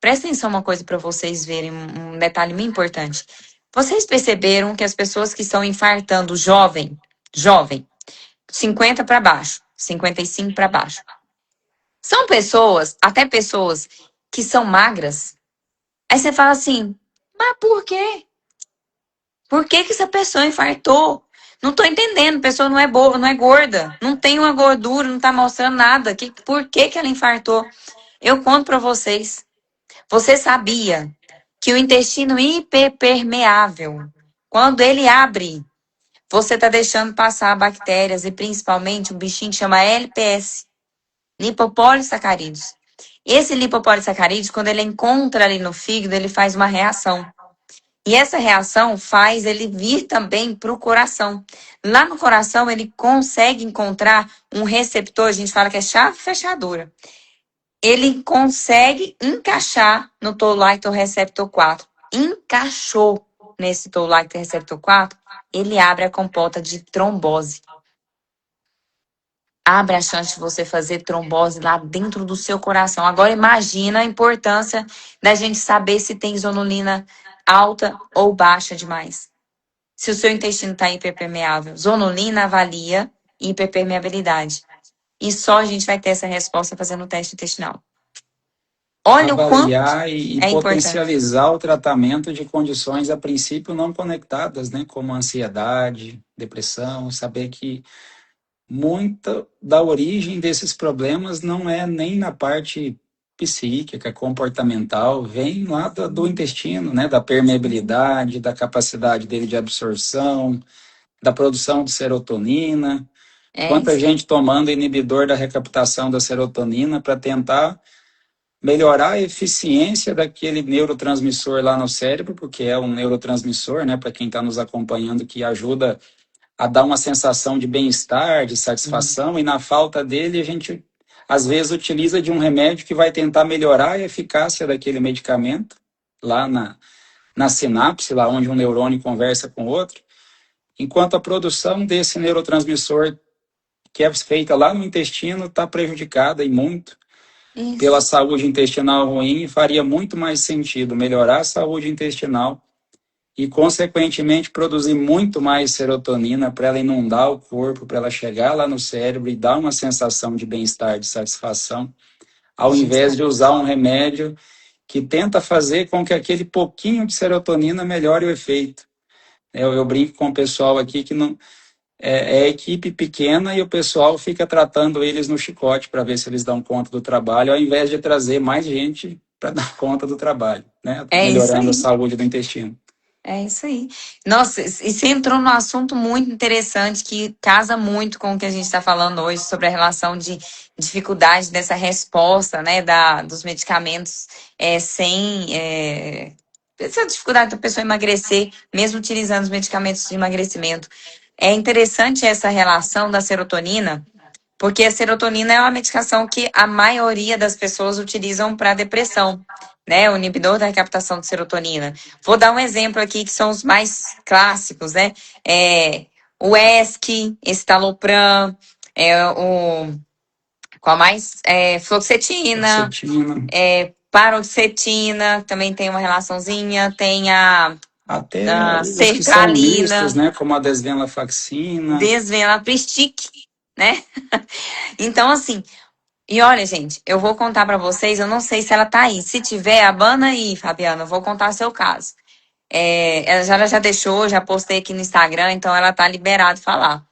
presta atenção uma coisa para vocês verem, um detalhe muito importante. Vocês perceberam que as pessoas que estão infartando jovem, 50 para baixo, 55 para baixo, são pessoas, até pessoas que são magras. Aí você fala assim, mas por quê? Por que que essa pessoa infartou? Não tô entendendo, a pessoa não é boa, não é gorda, não tem uma gordura, não tá mostrando nada. Por que que ela infartou? Eu conto pra vocês. Você sabia que o intestino hiperpermeável, quando ele abre, você tá deixando passar bactérias e principalmente um bichinho que chama LPS, lipopolissacarídeos. Esse lipopolissacarídeo, quando ele encontra ali no fígado, ele faz uma reação. E essa reação faz ele vir também para o coração. Lá no coração, ele consegue encontrar um receptor, a gente fala que é chave fechadura. Ele consegue encaixar no Toll-like receptor 4. Encaixou nesse Toll-like receptor 4, ele abre a comporta de trombose. Abre a chance de você fazer trombose lá dentro do seu coração. Agora imagina a importância da gente saber se tem zonulina alta ou baixa demais. Se o seu intestino está hiperpermeável. Zonulina avalia hiperpermeabilidade. E só a gente vai ter essa resposta fazendo o teste intestinal. Olha o quanto Avaliar e é importante. potencializar o tratamento de condições a princípio não conectadas, né, como ansiedade, depressão, saber que muita da origem desses problemas não é nem na parte psíquica, comportamental, vem lá do intestino, né, da permeabilidade, da capacidade dele de absorção, da produção de serotonina. É Quanta isso. gente tomando inibidor da recaptação da serotonina para tentar melhorar a eficiência daquele neurotransmissor lá no cérebro, porque é um neurotransmissor, né, para quem está nos acompanhando, que ajuda a dar uma sensação de bem-estar, de satisfação, e na falta dele a gente às vezes utiliza de um remédio que vai tentar melhorar a eficácia daquele medicamento, lá na sinapse, lá onde um neurônio conversa com o outro, enquanto a produção desse neurotransmissor que é feita lá no intestino está prejudicada e muito pela Isso. saúde intestinal ruim, e faria muito mais sentido melhorar a saúde intestinal e, consequentemente, produzir muito mais serotonina para ela inundar o corpo, para ela chegar lá no cérebro e dar uma sensação de bem-estar, de satisfação, ao invés de usar um remédio que tenta fazer com que aquele pouquinho de serotonina melhore o efeito. Eu brinco com o pessoal aqui que não é equipe pequena e o pessoal fica tratando eles no chicote para ver se eles dão conta do trabalho, ao invés de trazer mais gente para dar conta do trabalho, né? É isso Melhorando a aí. saúde do intestino. É isso aí. Nossa, e você entrou num assunto muito interessante que casa muito com o que a gente está falando hoje sobre a relação de dificuldade dessa resposta, né, dos medicamentos essa dificuldade da pessoa emagrecer, mesmo utilizando os medicamentos de emagrecimento. É interessante essa relação da serotonina, porque a serotonina é uma medicação que a maioria das pessoas utilizam para depressão, né? O inibidor da recaptação de serotonina. Vou dar um exemplo aqui que são os mais clássicos, né? O Esquivalproex, escitalopram, Qual mais? Fluoxetina, Fluoxetina, paroxetina, também tem uma relaçãozinha, tem até a os que são mistos, sertralina, né? Como a desvenlafaxina. desvenlapristix, né? Então, assim, e olha, gente, eu vou contar pra vocês, eu não sei se ela tá aí. Se tiver, abana aí, Fabiana, eu vou contar seu caso. Ela já deixou, já postei aqui no Instagram, então ela tá liberada falar.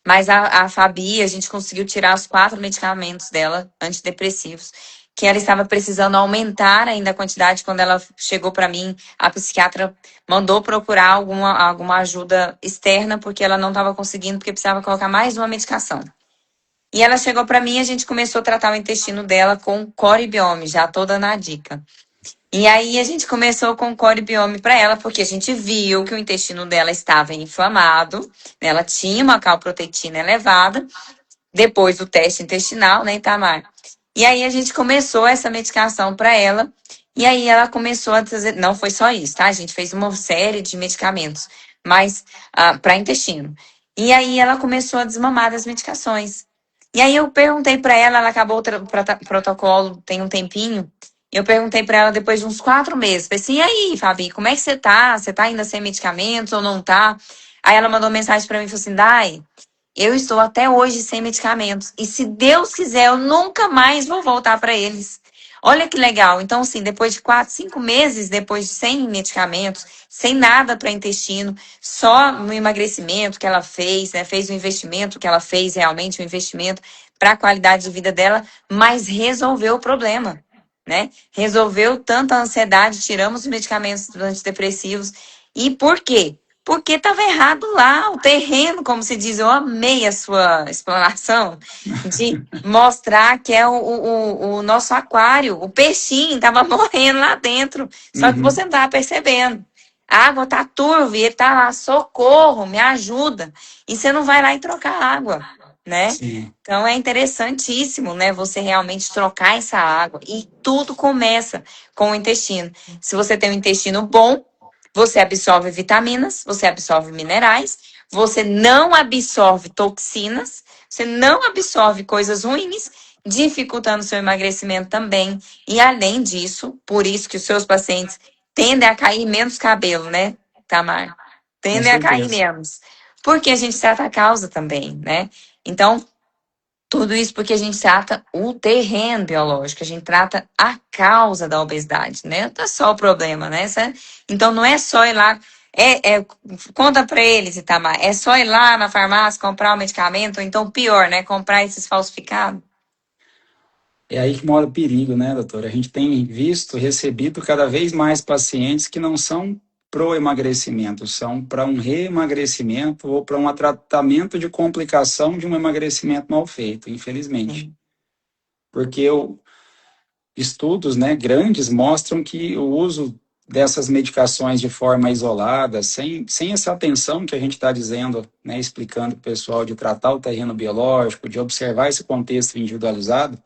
Mas a Fabi, a gente conseguiu tirar os 4 medicamentos dela, antidepressivos, que ela estava precisando aumentar ainda a quantidade. Quando ela chegou para mim, a psiquiatra mandou procurar alguma ajuda externa, porque ela não estava conseguindo, porque precisava colocar mais uma medicação. E ela chegou para mim e a gente começou a tratar o intestino dela com coribiome, já tô dando a dica. E aí a gente começou com coribiome para ela, porque a gente viu que o intestino dela estava inflamado, né? Ela tinha uma calprotectina elevada, depois do teste intestinal, né, Itamar? E aí a gente começou essa medicação para ela, e aí ela começou a dizer, não foi só isso, tá? A gente fez uma série de medicamentos, mas para intestino. E aí ela começou a desmamar das medicações. E aí eu perguntei para ela acabou o protocolo tem um tempinho, eu perguntei para ela depois de uns 4 meses, falei assim, e aí, Fabi, como é que você tá? Você tá ainda sem medicamentos ou não tá? Aí ela mandou mensagem para mim e falou assim, Dai, eu estou até hoje sem medicamentos. E se Deus quiser, eu nunca mais vou voltar para eles. Olha que legal. Então, assim, depois de 4, 5 meses, depois de sem medicamentos, sem nada para intestino, só no emagrecimento que ela fez, né? Fez o investimento que ela fez, realmente, o investimento para a qualidade de vida dela, mas resolveu o problema, né? Resolveu tanta ansiedade, tiramos os medicamentos antidepressivos. E por quê? Porque estava errado lá, o terreno, como se diz. Eu amei a sua explanação de mostrar que é o nosso aquário, o peixinho estava morrendo lá dentro, só que você Uhum, não estava percebendo. A água tá turva e ele tá lá, socorro, me ajuda. E você não vai lá e trocar água, né? sim, Então é interessantíssimo, né? Você realmente trocar essa água. E tudo começa com o intestino. Se você tem um intestino bom, você absorve vitaminas, você absorve minerais, você não absorve toxinas, você não absorve coisas ruins, dificultando seu emagrecimento também. E além disso, por isso que os seus pacientes tendem a cair menos cabelo, né, Tamar? com Tendem a cair certeza. menos. Porque a gente trata a causa também, né? Então, tudo isso porque a gente trata o terreno biológico, a gente trata a causa da obesidade, né? Não é só o problema, né? Então não é só ir lá. Conta pra eles, Itamar. É só ir lá na farmácia comprar o medicamento, ou então pior, né? Comprar esses falsificados. É aí que mora o perigo, né, doutora? A gente tem visto, recebido cada vez mais pacientes que não são pro emagrecimento, são para um reemagrecimento ou para um tratamento de complicação de um emagrecimento mal feito, infelizmente. Sim. Porque estudos, né, grandes mostram que o uso dessas medicações de forma isolada, sem essa atenção que a gente está dizendo, né, explicando para o pessoal de tratar o terreno biológico, de observar esse contexto individualizado,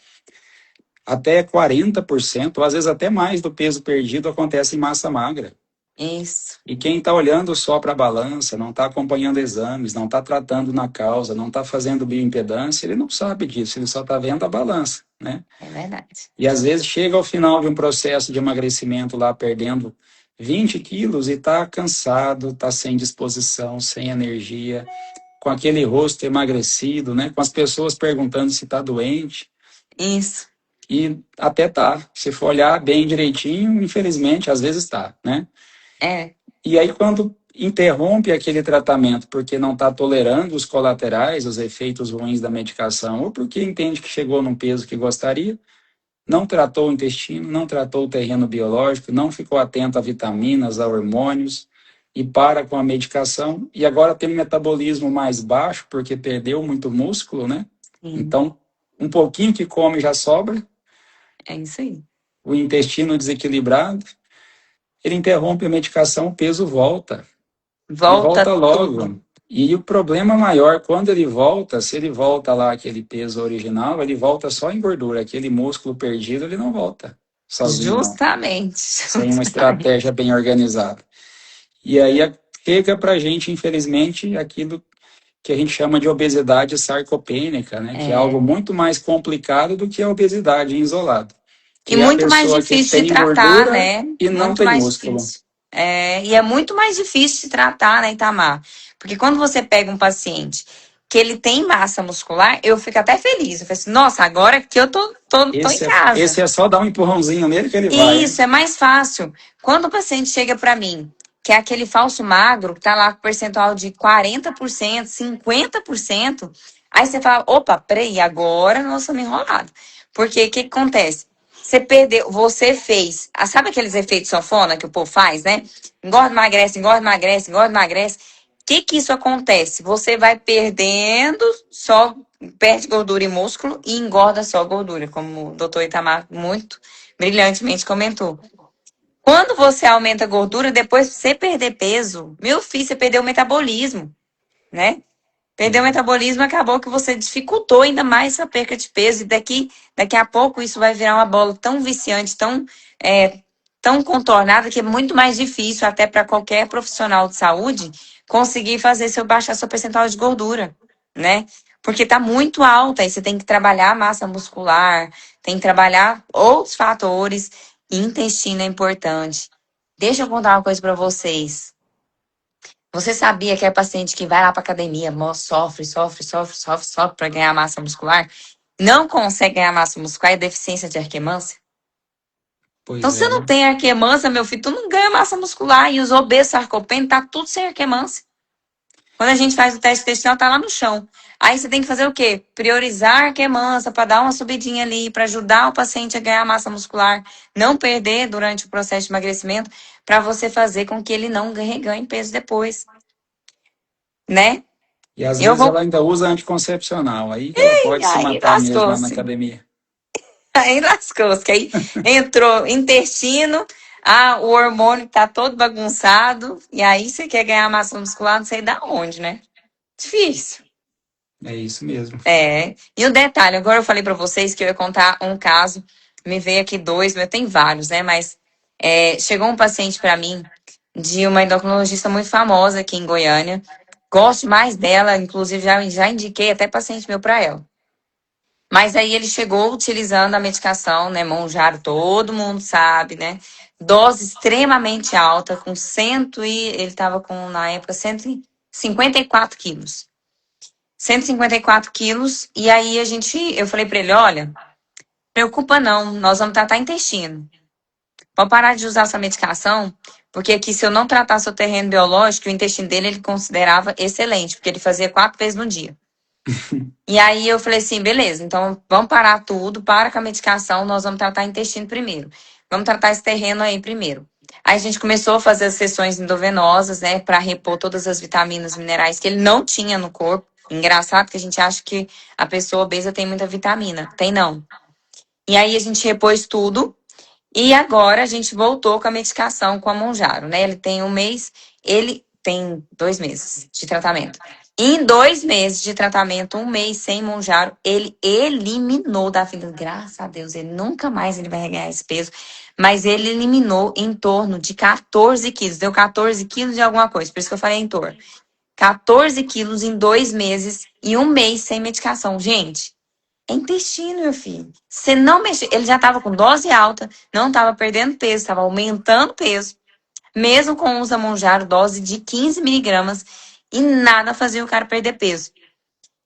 até 40%, ou às vezes até mais do peso perdido acontece em massa magra. Isso. E quem está olhando só para a balança, não está acompanhando exames, não está tratando na causa, não está fazendo bioimpedância, ele não sabe disso, ele só está vendo a balança, né? É verdade. E às vezes chega ao final de um processo de emagrecimento lá perdendo 20 quilos e está cansado, está sem disposição, sem energia, com aquele rosto emagrecido, né? Com as pessoas perguntando se está doente. Isso. E até tá. Se for olhar bem direitinho, infelizmente, às vezes tá, né? É. E aí, quando interrompe aquele tratamento porque não está tolerando os colaterais, os efeitos ruins da medicação, ou porque entende que chegou num peso que gostaria, não tratou o intestino, não tratou o terreno biológico, não ficou atento a vitaminas, a hormônios, e para com a medicação, e agora tem um metabolismo mais baixo, porque perdeu muito músculo, né? Sim. Então, um pouquinho que come já sobra, É isso aí. o intestino desequilibrado, ele interrompe a medicação, o peso volta. E Volta volta tudo. logo. E o problema maior, quando ele volta, se ele volta lá aquele peso original, ele volta só em gordura. Aquele músculo perdido, ele não volta sozinho, não. Justamente. Sem uma Justamente. estratégia bem organizada. E aí chega pra gente, infelizmente, aquilo que a gente chama de obesidade sarcopênica, né? Que é algo muito mais complicado do que a obesidade isolada. E Que é a muito mais pessoa que difícil de tem tratar, gordura né? e não Muito tem mais músculo. difícil. E é muito mais difícil de tratar, né, Itamar? Porque quando você pega um paciente que ele tem massa muscular, eu fico até feliz. Eu falo assim, nossa, agora que eu tô em casa. Esse é só dar um empurrãozinho nele que ele vai, hein? Isso, é mais fácil. Quando o paciente chega para mim, que é aquele falso magro, que tá lá com percentual de 40%, 50%, aí você fala, opa, peraí, agora nós estamos enrolados. Porque o que acontece? Você perdeu, você fez, sabe aqueles efeitos sanfona que o povo faz, né? Engorda, emagrece, engorda, emagrece, engorda, emagrece. O que isso acontece? Você vai perdendo, só perde gordura e músculo e engorda só gordura, como o doutor Itamar muito brilhantemente comentou. Quando você aumenta a gordura, depois de você perder peso, meu filho, você perdeu o metabolismo, né? Perdeu o metabolismo, acabou que você dificultou ainda mais essa perca de peso. E daqui a pouco isso vai virar uma bola tão viciante, tão contornada, que é muito mais difícil até para qualquer profissional de saúde conseguir fazer baixar seu percentual de gordura, né? Porque tá muito alta, aí você tem que trabalhar a massa muscular, tem que trabalhar outros fatores. Intestino é importante. Deixa eu contar uma coisa para vocês. Você sabia que é paciente que vai lá para academia, sofre para ganhar massa muscular, não consegue ganhar massa muscular e deficiência de arquimância? Então, Pois se você é, não né? tem arquimância, meu filho, tu não ganha massa muscular. E os obesos sarcopênicos tá tudo sem arquimância. Quando a gente faz o teste intestinal, tá lá no chão. Aí você tem que fazer o quê? Priorizar a arquimância para dar uma subidinha ali, para ajudar o paciente a ganhar massa muscular, não perder durante o processo de emagrecimento, para você fazer com que ele não reganhe peso depois, né? E às Eu vezes ela vou. ainda usa anticoncepcional, aí que ela pode se Aí matar mesmo lá na lascou-se. academia. Aí lascou-se. Que aí entrou intestino, o hormônio tá todo bagunçado, e aí você quer ganhar massa muscular, não sei da onde, né? Difícil. É isso mesmo. E o detalhe, agora eu falei pra vocês que eu ia contar um caso, me veio aqui dois, mas tem vários, né? Mas chegou um paciente pra mim de uma endocrinologista muito famosa aqui em Goiânia. Gosto mais dela, inclusive já indiquei até paciente meu pra ela. Mas aí ele chegou utilizando a medicação, né? Monjaro, todo mundo sabe, né? Dose extremamente alta, com ele estava com, na época, 154 quilos. 154 quilos, e aí eu falei pra ele, olha, preocupa não, nós vamos tratar intestino. Pode parar de usar essa medicação, porque aqui se eu não tratar seu terreno biológico, o intestino dele ele considerava excelente, porque ele fazia 4 vezes no dia. E aí eu falei assim, beleza, então vamos parar tudo, para com a medicação, nós vamos tratar intestino primeiro. Vamos tratar esse terreno aí primeiro. Aí a gente começou a fazer as sessões endovenosas, né, para repor todas as vitaminas, minerais que ele não tinha no corpo. Engraçado que a gente acha que a pessoa obesa tem muita vitamina. Tem não. E aí a gente repôs tudo. E agora a gente voltou com a medicação com a Monjaro, né? Ele tem 2 meses de tratamento. Em 2 meses de tratamento, 1 mês sem Monjaro, ele eliminou da vida. Graças a Deus, ele nunca mais ele vai reganhar esse peso. Mas ele eliminou em torno de 14 quilos. Deu 14 quilos de alguma coisa, por isso que eu falei em torno. 14 quilos em 2 meses e 1 mês sem medicação. Gente, é intestino, meu filho. Você não mexer. Ele já estava com dose alta, não estava perdendo peso, estava aumentando peso. Mesmo com o Monjaro, dose de 15 miligramas, e nada fazia o cara perder peso.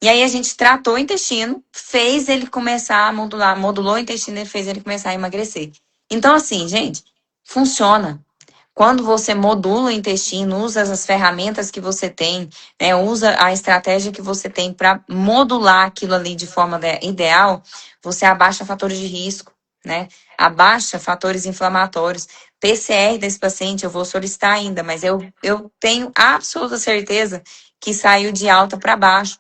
E aí a gente tratou o intestino, fez ele começar a modular, modulou o intestino e fez ele começar a emagrecer. Então, assim, gente, funciona. Quando você modula o intestino, usa as ferramentas que você tem, né, usa a estratégia que você tem para modular aquilo ali de forma ideal, você abaixa fatores de risco, né? Abaixa fatores inflamatórios. PCR desse paciente eu vou solicitar ainda, mas eu tenho absoluta certeza que saiu de alta para baixo.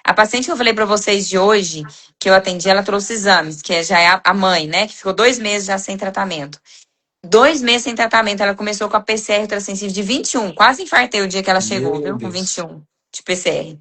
A paciente que eu falei para vocês de hoje, que eu atendi, ela trouxe exames, que já é a mãe, né? Que ficou 2 meses já sem tratamento. 2 meses sem tratamento, ela começou com a PCR ultrassensível de 21. Quase infartei o dia que ela chegou, Meu viu? Com Deus. 21 de PCR.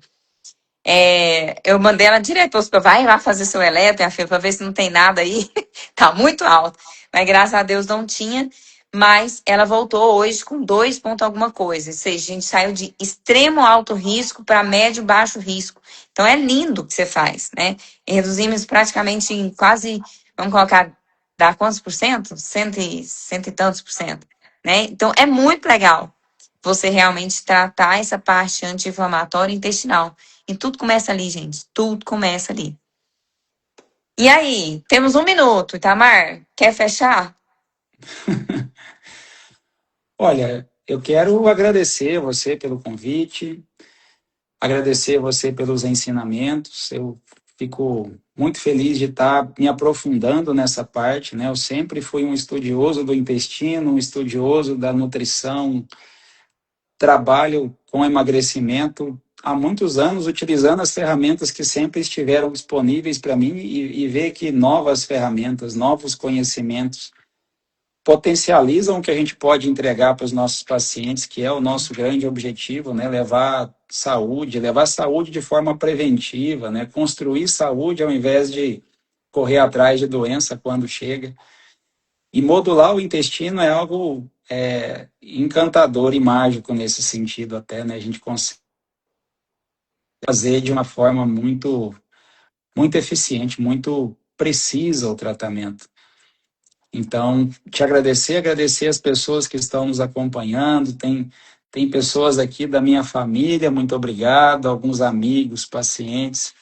Eu mandei ela direto para o hospital. Vai lá fazer seu eletro, minha filha, para ver se não tem nada aí. Tá muito alto. Mas graças a Deus não tinha. mas ela voltou hoje com 2 ponto alguma coisa. Ou seja, a gente saiu de extremo alto risco para médio baixo risco. Então é lindo o que você faz, né? E reduzimos praticamente em quase, vamos colocar, dá quantos por cento? Cento e tantos por cento, né? Então é muito legal você realmente tratar essa parte anti-inflamatória intestinal. E tudo começa ali, gente. Tudo começa ali. E aí, temos 1 minuto, Itamar. Quer fechar? Olha, eu quero agradecer você pelo convite, agradecer você pelos ensinamentos. Eu fico muito feliz de estar me aprofundando nessa parte, né? Eu sempre fui um estudioso do intestino, um estudioso da nutrição, trabalho com emagrecimento há muitos anos, utilizando as ferramentas que sempre estiveram disponíveis para mim e ver que novas ferramentas, novos conhecimentos potencializam o que a gente pode entregar para os nossos pacientes, que é o nosso grande objetivo, né? Levar saúde de forma preventiva, né? Construir saúde ao invés de correr atrás de doença quando chega. E modular o intestino é algo encantador e mágico nesse sentido até, né? A gente consegue fazer de uma forma muito eficiente, muito precisa o tratamento. Então, te agradecer as pessoas que estão nos acompanhando. Tem pessoas aqui da minha família, muito obrigado, alguns amigos, pacientes.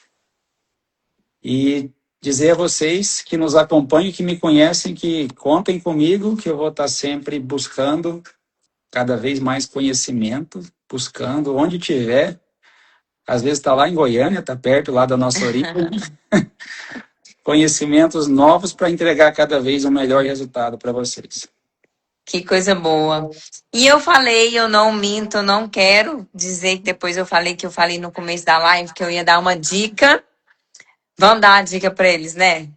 E dizer a vocês que nos acompanham, que me conhecem, que contem comigo, que eu vou estar sempre buscando cada vez mais conhecimento, buscando onde tiver. Às vezes está lá em Goiânia, está perto lá da nossa origem. Conhecimentos novos para entregar cada vez um melhor resultado para vocês. Que coisa boa. E eu falei, eu não minto, eu não quero dizer que depois eu falei que eu falei no começo da live que eu ia dar uma dica. Vamos dar uma dica para eles, né?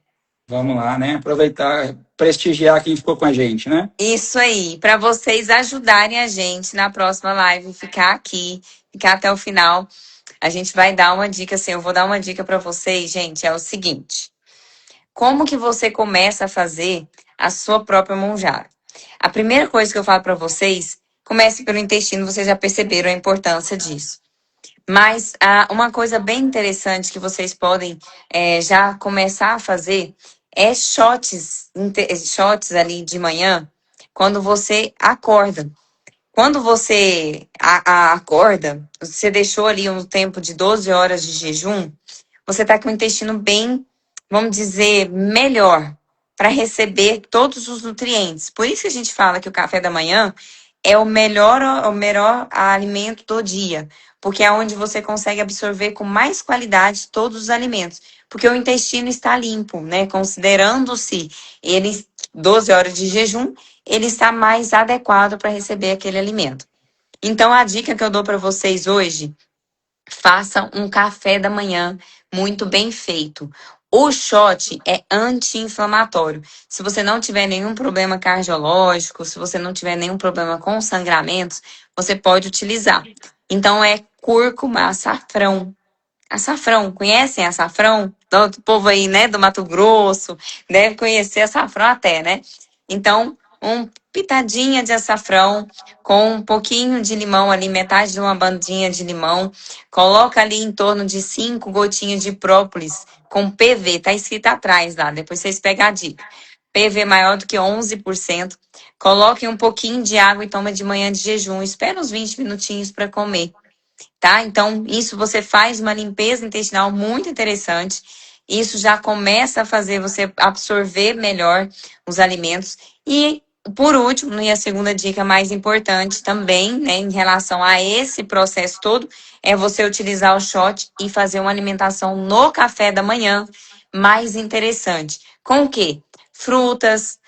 Vamos lá, né? Aproveitar, prestigiar quem ficou com a gente, né? Isso aí, para vocês ajudarem a gente na próxima live, ficar aqui, ficar até o final. A gente vai dar uma dica, assim, eu vou dar uma dica para vocês, gente, é o seguinte. Como que você começa a fazer a sua própria monjara? A primeira coisa que eu falo para vocês, comece pelo intestino, vocês já perceberam a importância disso. Mas uma coisa bem interessante que vocês podem já começar a fazer é shots ali de manhã, quando você acorda. Quando você acorda, você deixou ali um tempo de 12 horas de jejum, você está com o intestino bem, vamos dizer, melhor para receber todos os nutrientes. Por isso que a gente fala que o café da manhã é o melhor alimento do dia, porque é onde você consegue absorver com mais qualidade todos os alimentos, porque o intestino está limpo, né? Considerando-se ele 12 horas de jejum, ele está mais adequado para receber aquele alimento. Então, a dica que eu dou para vocês hoje, faça um café da manhã muito bem feito. O shot é anti-inflamatório. Se você não tiver nenhum problema cardiológico, se você não tiver nenhum problema com sangramentos, você pode utilizar. Então, é cúrcuma, açafrão. Açafrão, conhecem açafrão? Do povo aí, né, do Mato Grosso, deve conhecer açafrão até, né? Então, pitadinha de açafrão com um pouquinho de limão ali, metade de uma bandinha de limão. Coloca ali em torno de 5 gotinhas de própolis com PV, tá escrito atrás lá, depois vocês pegam a dica. PV maior do que 11%. Coloque um pouquinho de água e toma de manhã de jejum. Espera uns 20 minutinhos para comer, tá? Então, isso você faz uma limpeza intestinal muito interessante. Isso já começa a fazer você absorver melhor os alimentos. E, por último, e a segunda dica mais importante também, né, em relação a esse processo todo, é você utilizar o shot e fazer uma alimentação no café da manhã mais interessante. Com o quê? Frutas,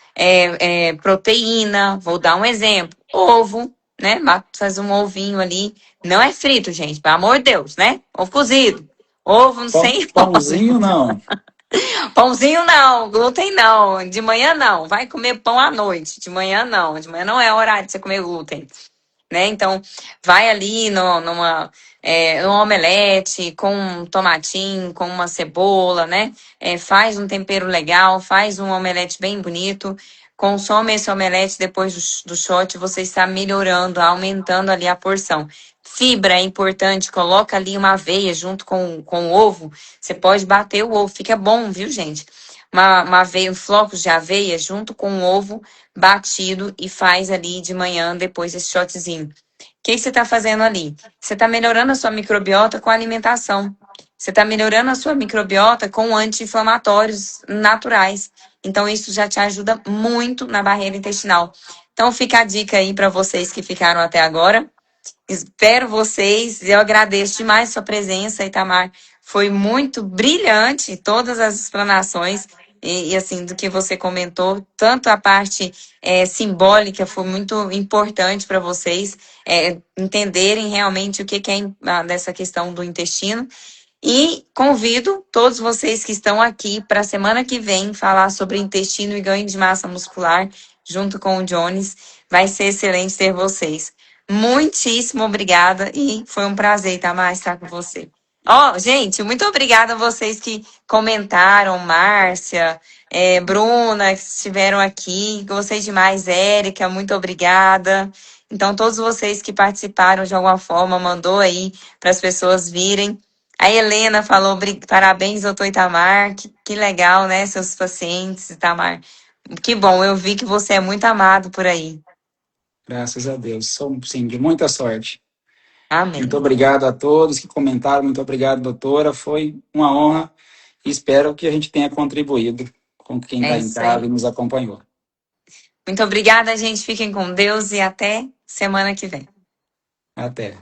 proteína, vou dar um exemplo, ovo, né? Faz um ovinho ali. Não é frito, gente, pelo amor de Deus, né? Ovo cozido. Ovo sem Pãozinho não. Pãozinho não, glúten não. De manhã não. Vai comer pão à noite. De manhã não. De manhã não é horário de você comer glúten, né? Então, vai ali num omelete com um tomatinho, com uma cebola, né? Faz um tempero legal, faz um omelete bem bonito. consome esse omelete depois do shot, você está melhorando, aumentando ali a porção. Fibra é importante, coloca ali uma aveia junto com o ovo. Você pode bater o ovo, fica bom, viu, gente? Uma aveia, flocos de aveia junto com o ovo batido e faz ali de manhã depois esse shotzinho. O que você está fazendo ali? Você está melhorando a sua microbiota com a alimentação. Você está melhorando a sua microbiota com anti-inflamatórios naturais. Então, isso já te ajuda muito na barreira intestinal. Então, fica a dica aí para vocês que ficaram até agora. Espero vocês. Eu agradeço demais sua presença, Itamar. Foi muito brilhante todas as explanações assim do que você comentou. Tanto a parte simbólica foi muito importante para vocês entenderem realmente o que é dessa questão do intestino. E convido todos vocês que estão aqui para a semana que vem falar sobre intestino e ganho de massa muscular junto com o Jones. Vai ser excelente ter vocês. Muitíssimo obrigada e foi um prazer, Itamar, estar com você. Ó, gente, muito obrigada a vocês que comentaram, Márcia, Bruna, que estiveram aqui. Gostei demais, Érica, muito obrigada. Então, todos vocês que participaram de alguma forma, mandou aí para as pessoas virem. A Helena falou, parabéns, doutor Itamar, que legal, né, seus pacientes, Itamar. Que bom, eu vi que você é muito amado por aí. Graças a Deus. Sou, sim, de muita sorte. Muito Amém. obrigado a todos que comentaram. Muito obrigado, doutora. Foi uma honra e espero que a gente tenha contribuído com quem É está em isso casa e aí. nos acompanhou. Muito obrigada, gente. Fiquem com Deus e até semana que vem. Até.